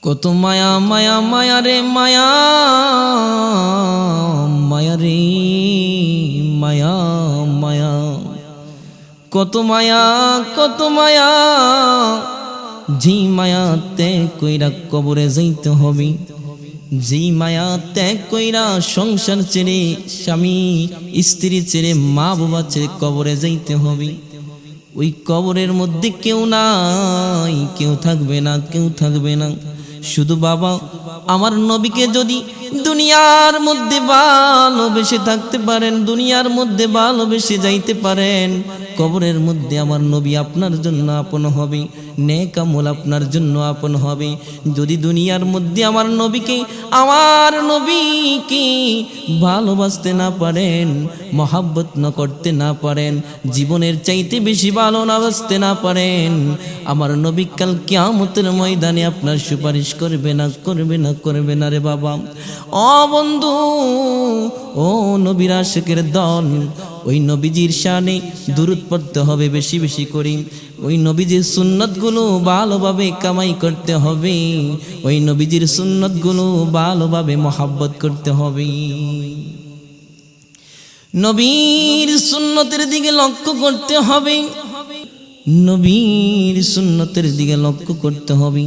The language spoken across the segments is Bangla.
কত মায়া মায়া মায়া রে মায়া, মায়া রে মায়া মায়া, কত মায়া কত মায়া, যেই মায়া ত্যাগ কইরা কবরে যাইতে হবে, যেই মায়া ত্যাগ কইরা সংসার ছেড়ে স্বামী স্ত্রী ছেড়ে মা বাবা ছেড়ে কবরে যাইতে হবে, ওই কবরের মধ্যে কেউ নাই, কেউ থাকবে না, কেউ থাকবে না। শুধু বাবা আমার নবীকে যদি দুনিয়ার মধ্যে ভালোবেসে থাকতে পারেন, দুনিয়ার মধ্যে ভালোবেসে যাইতে পারেন, কবরের মধ্যে আমার নবী আপনার জন্য আপন হবে, নেক আমল আপনার জন্য আপন হবে। যদি দুনিয়ার মধ্যে আমার নবীকে ভালোবাসতে না পারেন, মহাব্বত না করতে না পারেন, জীবনের চাইতে বেশি ভালো না বাসতে না পারেন, আমার নবী কাল কিয়ামতের ময়দানে আপনার সুপারিশ করবে না, করবে না, করবে না রে বাবা। ও বন্ধু, ও নবীর আশিকের দল, ওই নবীজির শানে দুরূদ পড়তে হবে বেশি বেশি করে, ওই নবীজির সুন্নতগুলো ভালোভাবে কামাই করতে হবে, ওই নবীজির সুন্নতগুলো ভালোভাবে মহাব্বত করতে হবে। নবীর সুন্নতের দিকে লক্ষ্য করতে হবে, নবীর সুন্নতের দিকে লক্ষ্য করতে হবে।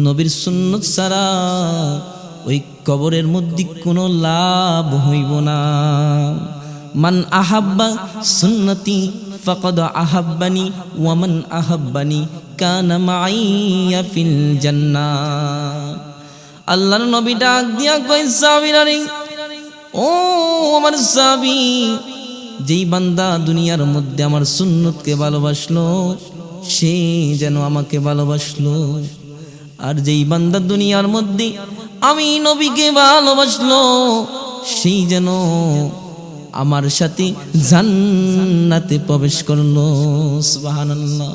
নবীর সুন্নত ছাড়া ওই কবরের মধ্যে কোনো লাভ হইব না। মান আহাব্বা সুন্নতি ফাকাদ আহাব্বানি ওয়া মান আহাব্বানি কানা মাইয়া ফিল জান্নাহ। আল্লাহর নবী ডাক দিয়া কই, সাহাবীরা রে, ও আমার সাহাবী, যেই বান্দা দুনিয়ার মধ্যে আমার সুন্নতকে ভালোবাসলো সে যেন আমাকে ভালোবাসলো, আর যেই বান্দা দুনিয়ার মধ্যে আমি নবীকে ভালোবাসলো সেই যেন আমার সাথে জান্নাতে প্রবেশ করলো। সুবহানাল্লাহ।